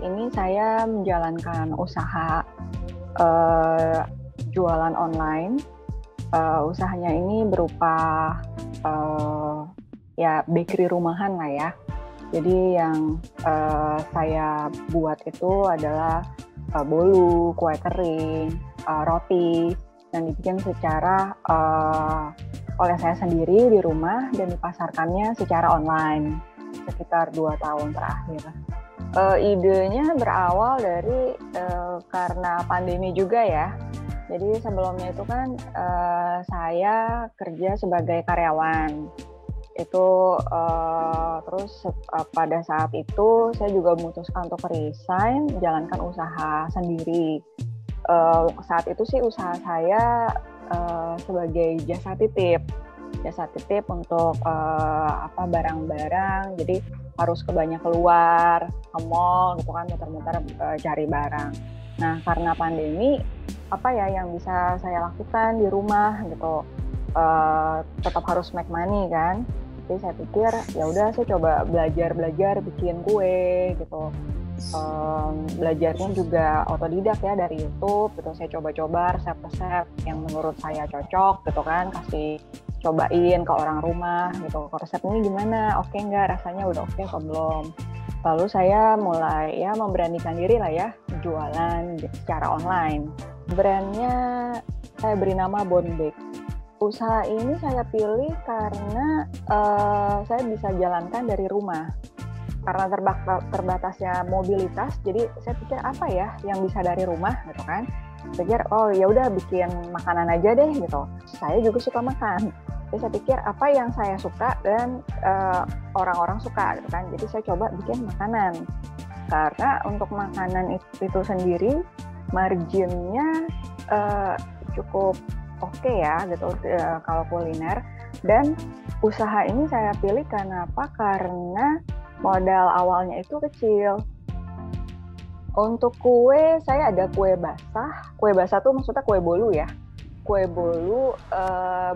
ini saya menjalankan usaha uh, jualan online. Usahanya ini berupa ya bakery rumahan lah ya. Jadi yang saya buat itu adalah bolu, kue kering, roti, yang dibikin secara oleh saya sendiri di rumah dan dipasarkannya secara online sekitar 2 tahun terakhir. Idenya berawal dari karena pandemi juga ya. Jadi sebelumnya itu kan saya kerja sebagai karyawan. Itu terus pada saat itu saya juga memutuskan untuk resign, menjalankan usaha sendiri. Saat itu sih usaha saya sebagai jasa titip untuk barang-barang. Jadi harus banyak keluar ke mall gitu kan, muter-muter cari barang. Nah karena pandemi, apa ya yang bisa saya lakukan di rumah gitu, tetap harus make money kan. Jadi saya pikir ya udah saya coba belajar bikin kue gitu. Belajarnya juga otodidak ya dari YouTube gitu. Saya coba-coba resep-resep yang menurut saya cocok gitu kan, kasih cobain ke orang rumah gitu. Resep ini gimana? Oke nggak? Rasanya udah oke atau belum? Lalu saya mulai ya memberanikan diri lah ya jualan secara online. Brandnya saya beri nama Bonbake. Usaha ini saya pilih karena saya bisa jalankan dari rumah. Karena terbatasnya mobilitas, jadi saya pikir apa ya yang bisa dari rumah gitu kan. Pikir oh ya udah bikin makanan aja deh gitu. Saya juga suka makan. Jadi saya pikir apa yang saya suka dan orang-orang suka gitu kan. Jadi saya coba bikin makanan. Karena untuk makanan itu sendiri marginnya cukup oke ya gitu kalau kuliner. Dan usaha ini saya pilih karena apa? Karena modal awalnya itu kecil. Untuk kue, saya ada kue basah. Kue basah tuh maksudnya kue bolu ya. Kue bolu,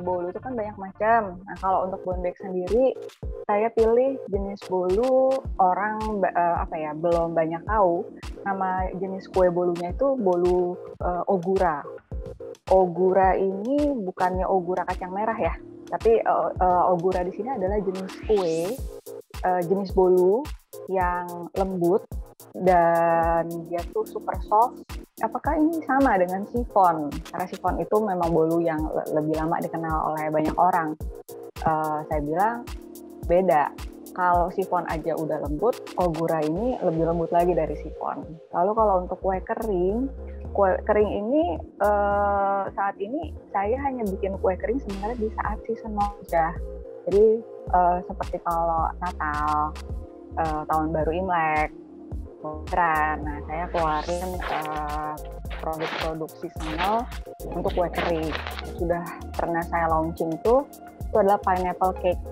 bolu itu kan banyak macam. Nah kalau untuk Bonbake sendiri, saya pilih jenis bolu orang belum banyak tahu. Nama jenis kue bolunya itu bolu ogura. Ogura ini bukannya ogura kacang merah ya, tapi ogura di sini adalah jenis kue, jenis bolu yang lembut dan dia tuh super soft. Apakah ini sama dengan sifon? Karena sifon itu memang bolu yang lebih lama dikenal oleh banyak orang. Saya bilang beda. Kalau sifon aja udah lembut, ogura ini lebih lembut lagi dari sifon. Lalu kalau untuk kue kering ini saat ini saya hanya bikin kue kering sebenarnya di saat season aja. Jadi seperti kalau Natal, tahun baru Imlek, nah saya keluarin produk-produk seasonal untuk kue kering. Sudah pernah saya launching itu adalah pineapple cake.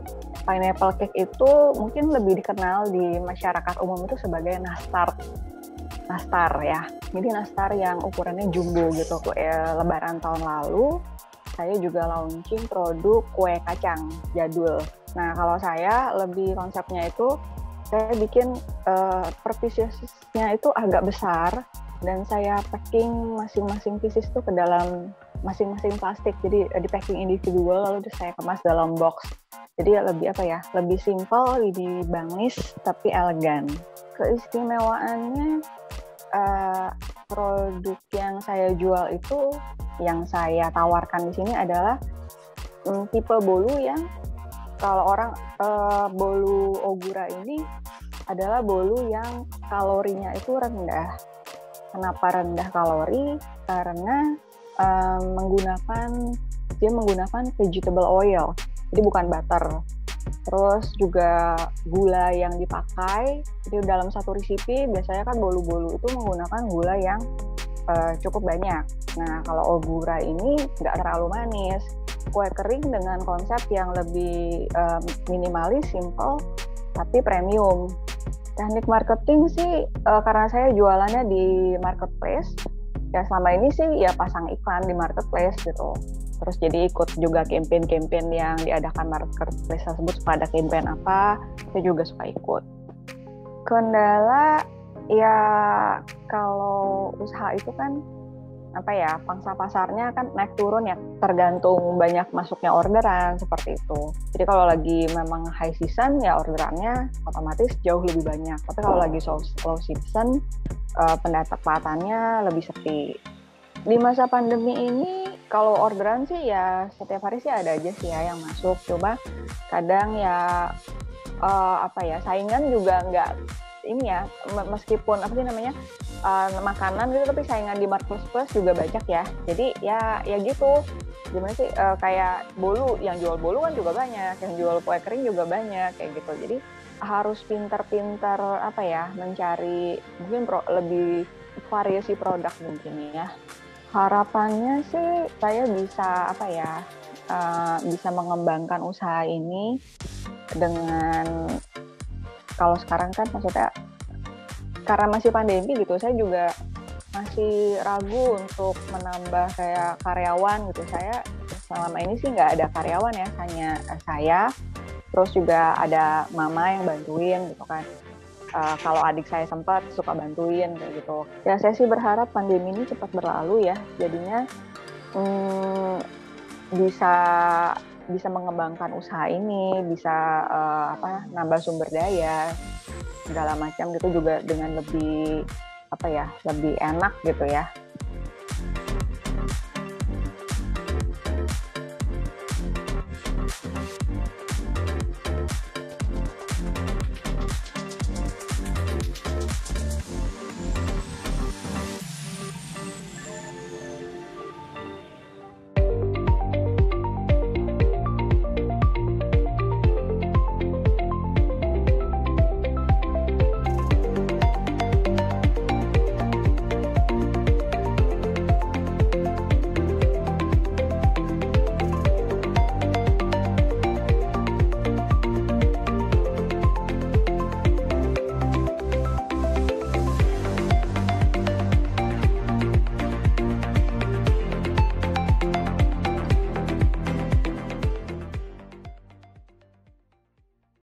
Pineapple cake itu mungkin lebih dikenal di masyarakat umum itu sebagai nastar ya. Jadi nastar yang ukurannya jumbo gitu. Lebaran tahun lalu saya juga launching produk kue kacang jadul. Nah kalau saya lebih konsepnya itu saya bikin per piecesnya itu agak besar dan saya packing masing-masing pieces itu ke dalam masing-masing plastik. Jadi di packing individual lalu saya kemas dalam box. Jadi lebih simple, lebih bangis tapi elegan. Keistimewaannya produk yang saya jual itu, yang saya tawarkan di sini adalah tipe bolu yang kalau orang bolu ogura ini adalah bolu yang kalorinya itu rendah. Kenapa rendah kalori? Karena dia menggunakan vegetable oil, jadi bukan butter. Terus juga gula yang dipakai, jadi dalam satu resipi biasanya kan bolu-bolu itu menggunakan gula yang cukup banyak. Nah kalau ogura ini nggak terlalu manis. Kue kering dengan konsep yang lebih minimalis, simple, tapi premium. Teknik marketing sih karena saya jualannya di marketplace, ya selama ini sih ya pasang iklan di marketplace gitu. Terus jadi ikut juga campaign-campaign yang diadakan marketplace tersebut, suka ada campaign apa, saya juga suka ikut. Kendala Ya, kalau usaha itu kan apa ya, pangsa pasarnya kan naik turun ya, tergantung banyak masuknya orderan seperti itu. Jadi kalau lagi memang high season ya orderannya otomatis jauh lebih banyak. Tapi kalau lagi low season pendapatannya lebih sepi. Di masa pandemi ini kalau orderan sih ya setiap hari sih ada aja sih ya yang masuk. Coba kadang ya apa ya, saingan juga nggak ini ya, meskipun apa sih namanya, makanan gitu tapi saingan di marketplace juga banyak ya. Jadi ya gitu, gimana sih, kayak bolu, yang jual bolu kan juga banyak, yang jual kue kering juga banyak kayak gitu. Jadi harus pintar-pintar apa ya, mencari mungkin lebih variasi produk mungkin ya. Harapannya sih saya bisa apa ya, bisa mengembangkan usaha ini dengan, kalau sekarang kan maksudnya karena masih pandemi gitu, saya juga masih ragu untuk menambah kayak karyawan gitu. Saya selama ini sih nggak ada karyawan ya, hanya saya, terus juga ada mama yang bantuin gitu kan. Kalau adik saya sempat suka bantuin kayak gitu. Ya saya sih berharap pandemi ini cepat berlalu ya, jadinya bisa bisa mengembangkan usaha ini, bisa apa, nambah sumber daya segala macam gitu juga dengan lebih apa ya, lebih enak gitu ya.